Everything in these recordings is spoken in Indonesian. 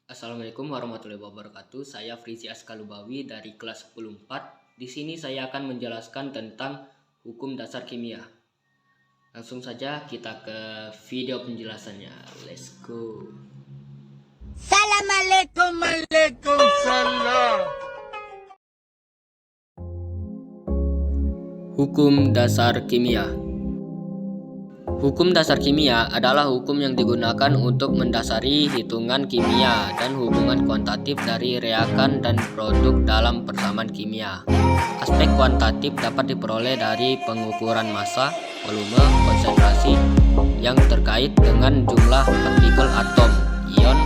Assalamualaikum warahmatullahi wabarakatuh. Saya Frizi Askalubawi dari kelas 10-4. Di sini saya akan menjelaskan tentang hukum dasar kimia. Langsung saja kita ke video penjelasannya. Let's go. Assalamualaikum. Waalaikumsalam. Hukum dasar kimia. Hukum dasar kimia adalah hukum yang digunakan untuk mendasari hitungan kimia dan hubungan kuantitatif dari reakan dan produk dalam persamaan kimia. Aspek kuantitatif dapat diperoleh dari pengukuran massa, volume, konsentrasi yang terkait dengan jumlah partikel atom, ion,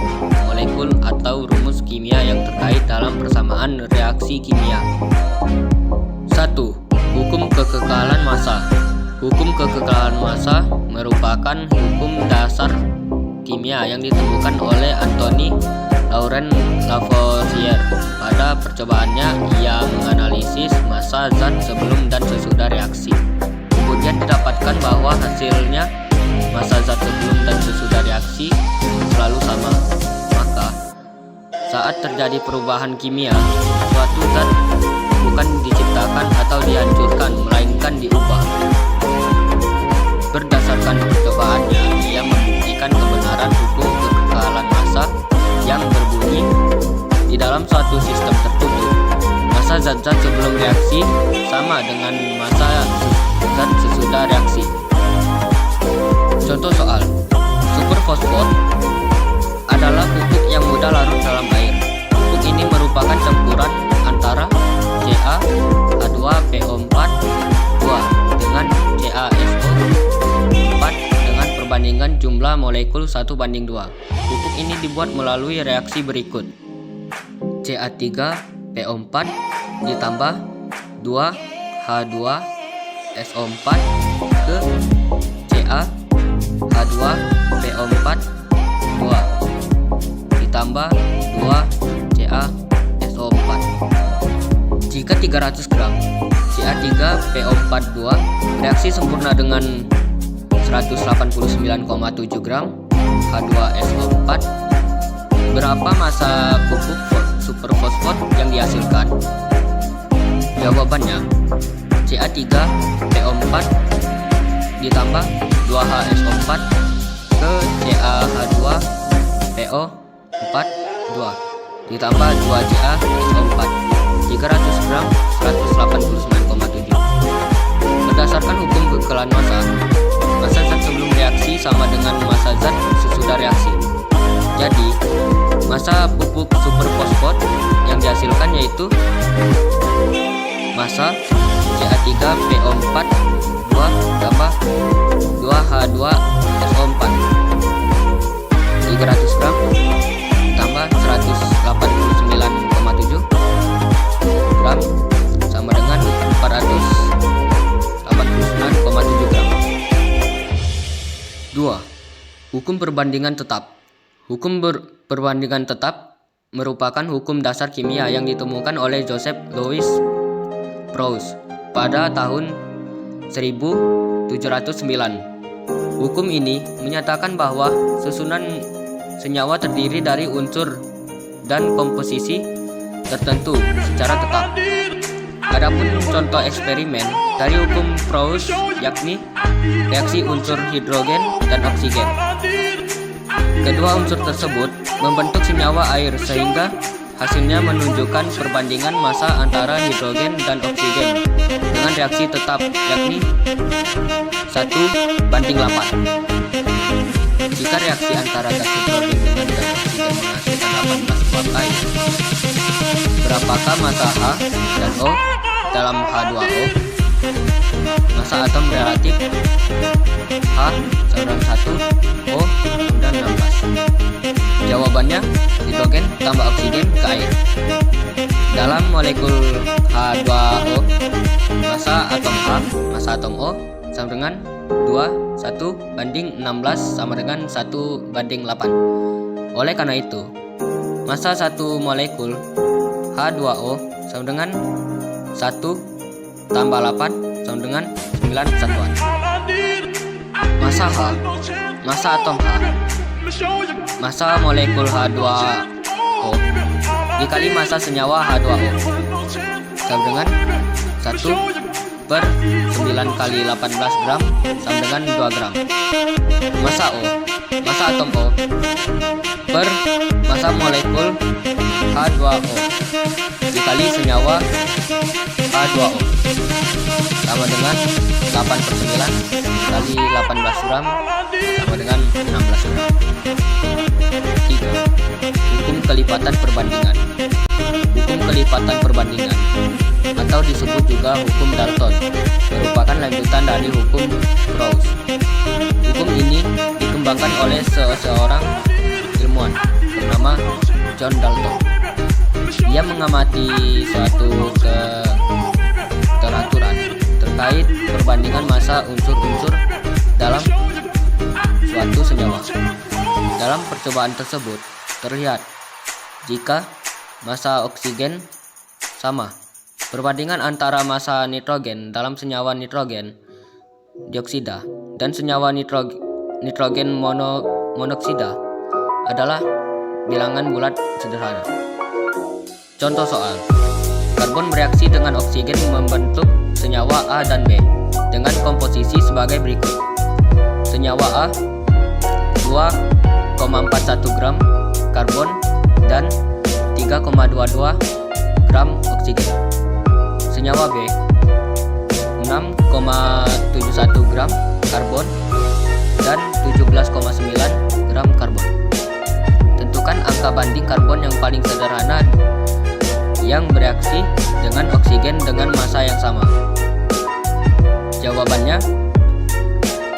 molekul, atau rumus kimia yang terkait dalam persamaan reaksi kimia. 1. Hukum kekekalan massa. Hukum kekekalan massa merupakan hukum dasar kimia yang ditemukan oleh Anthony Laurent Lavoisier. Pada percobaannya, ia menganalisis massa zat sebelum dan sesudah reaksi. Kemudian didapatkan bahwa hasilnya massa zat sebelum dan sesudah reaksi selalu sama. Maka, saat terjadi perubahan kimia, suatu zat bukan diciptakan atau dihancurkan, melainkan diubah. Berdasarkan percobaannya, ia membuktikan kebenaran hukum kekekalan massa yang berbunyi di dalam suatu sistem tertutup, massa zat-zat sebelum reaksi sama dengan massa zat sesudah reaksi. Contoh soal, superfosfat adalah pupuk yang mudah larut dalam air. Pupuk ini merupakan campuran antara CaH2PO4 dengan CaSO4 dengan perbandingan jumlah molekul 1:2. Pupuk ini dibuat melalui reaksi berikut. Ca3PO4 ditambah 2H2SO4 ke CaH2PO4 ditambah 2CaSO4. Jika 300 gram Ca3PO42 reaksi sempurna dengan 189,7 gram H2SO4, berapa massa pupuk superfosfat yang dihasilkan? Jawabannya, Ca3PO4 ditambah 2HSO4 ke CaH2PO4 ditambah 2CaSO4. 300 gram 189,7. Berdasarkan hukum kekekalan massa, massa zat sebelum reaksi sama dengan massa zat sesudah reaksi. Jadi, massa pupuk superfosfat yang dihasilkan yaitu massa Ca3PO4 tambah 2H2SO4. 300 gram tambah 189,7 gram sama dengan 489,7 gram. 2. Hukum perbandingan tetap. Hukum perbandingan tetap merupakan hukum dasar kimia yang ditemukan oleh Joseph Louis Proust pada tahun 1709. Hukum ini menyatakan bahwa susunan senyawa terdiri dari unsur dan komposisi tertentu secara tetap. Adapun contoh eksperimen dari hukum Proust yakni reaksi unsur hidrogen dan oksigen. Kedua unsur tersebut membentuk senyawa air sehingga hasilnya menunjukkan perbandingan massa antara hidrogen dan oksigen dengan reaksi tetap yakni 1:8. Jika reaksi antara gas hidrogen dengan gas oksigen menghasilkan 18 uap air, berapakah massa H dan O dalam H2O? Massa atom relatif H sama dengan 1, O sama dengan 16. Jawabannya, hidrogen tambah oksigen ke air. Dalam molekul H2O, massa atom H, massa atom O sama dengan 1:16 sama dengan 1:8. Oleh karena itu, massa satu molekul H2O sama dengan 1 tambah 8 sama dengan 9 satuan. Massa H, massa atom H, massa molekul H2 H2O dikali massa senyawa H2O sama dengan 1 per 9 kali 18 gram sama dengan 2 gram. Massa atom O per massa molekul H2O dikali senyawa H2O sama dengan 8 per 9 kali 18 gram sama dengan 16 gram. 3. Hukum kelipatan perbandingan. Hukum kelipatan perbandingan atau disebut juga hukum Dalton merupakan lanjutan dari hukum Gauss. Hukum ini dikembangkan oleh seorang ilmuwan bernama John Dalton. Ia mengamati suatu keteraturan terkait perbandingan massa unsur-unsur dalam suatu senyawa. Dalam percobaan tersebut terlihat jika massa oksigen sama, perbandingan antara massa nitrogen dalam senyawa nitrogen dioksida dan senyawa nitrogen monoksida adalah bilangan bulat sederhana. Contoh soal: karbon bereaksi dengan oksigen membentuk senyawa A dan B dengan komposisi sebagai berikut. Senyawa A 2,41 gram karbon dan 3,22 gram oksigen. Senyawa B 6,71 gram karbon dan 17,9 gram karbon. Tentukan angka banding karbon yang paling sederhana yang bereaksi dengan oksigen dengan massa yang sama. Jawabannya,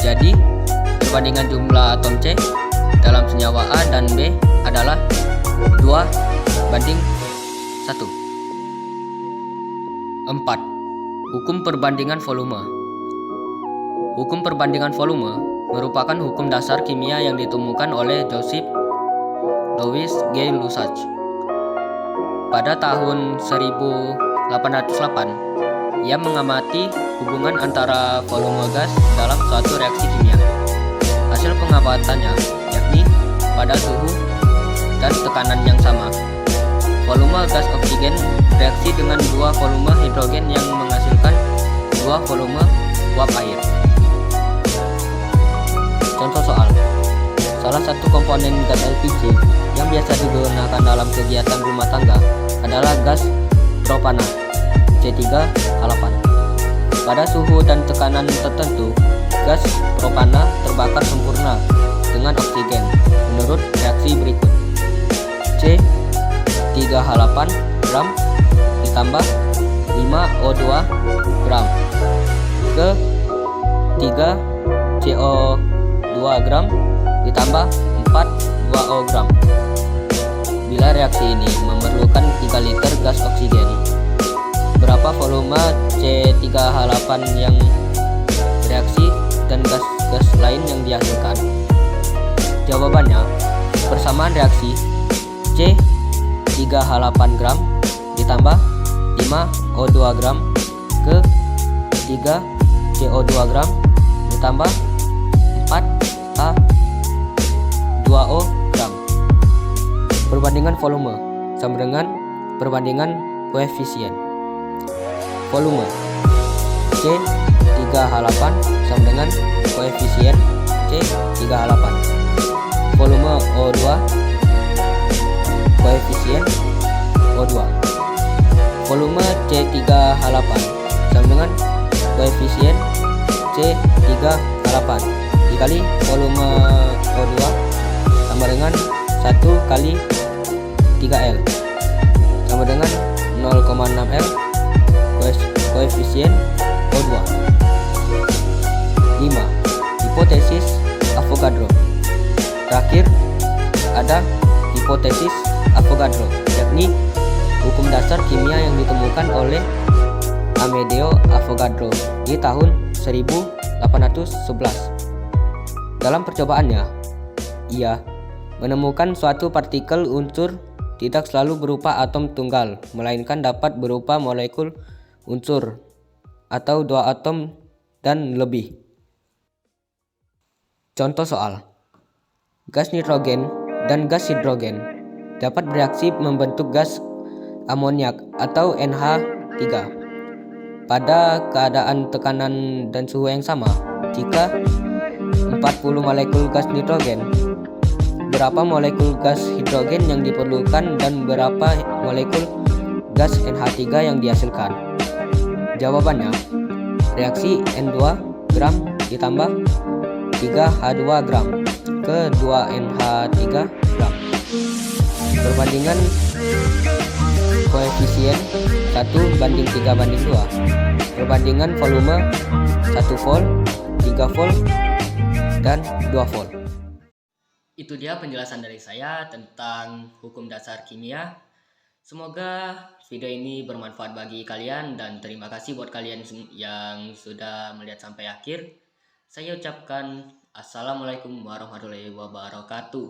jadi perbandingan jumlah atom C dalam senyawa A dan B adalah 2:1. 4. Hukum perbandingan volume. Hukum perbandingan volume merupakan hukum dasar kimia yang ditemukan oleh Joseph Louis Gay Lussac pada tahun 1808. Ia mengamati hubungan antara volume gas dalam suatu reaksi kimia. Hasil pengamatannya yakni pada suhu dan tekanan yang sama, volume gas oksigen bereaksi dengan dua volume hidrogen yang menghasilkan dua volume uap air. Contoh soal: salah satu komponen gas LPG yang biasa digunakan dalam kegiatan rumah tangga adalah gas propana C3H8. Pada suhu dan tekanan tertentu, gas propana terbakar sempurna dengan oksigen menurut reaksi berikut. C3H8 gram ditambah 5O2 gram ke 3CO2 gram ditambah 4 2O gram. Bila reaksi ini memerlukan 3 liter gas oksigen, berapa volume C3H8 yang bereaksi dan gas-gas lain yang dihasilkan? Jawabannya, persamaan reaksi C3H8 gram ditambah 5O2 gram ke 3CO2 gram ditambah 4H2O gram. Perbandingan volume sama dengan perbandingan koefisien. Volume C3H8 sama dengan koefisien C3H8. Volume O2 koefisien O2. Volume C3H8 sama dengan koefisien C3H8 dikali volume O2 sama dengan 1 kali 3L sama dengan 0,6L koefisien O2. 5. Hipotesis Avogadro. Terakhir ada hipotesis Avogadro, yakni hukum dasar kimia yang ditemukan oleh Amedeo Avogadro di tahun 1811. Dalam percobaannya, ia menemukan suatu partikel unsur tidak selalu berupa atom tunggal, melainkan dapat berupa molekul unsur atau 2 atom dan lebih. Contoh soal: gas nitrogen dan gas hidrogen dapat bereaksi membentuk gas amoniak atau NH3 pada keadaan tekanan dan suhu yang sama. Jika 40 molekul gas nitrogen, berapa molekul gas hidrogen yang diperlukan dan berapa molekul gas NH3 yang dihasilkan? Jawabannya, reaksi N2 gram ditambah 3H2 gram ke 2NH3 gram. Perbandingan koefisien 1:3:2. Perbandingan volume 1 volt, 3 volt, dan 2 volt. Itu dia penjelasan dari saya tentang hukum dasar kimia. Semoga video ini bermanfaat bagi kalian dan terima kasih buat kalian yang sudah melihat sampai akhir. Saya ucapkan Assalamualaikum warahmatullahi wabarakatuh.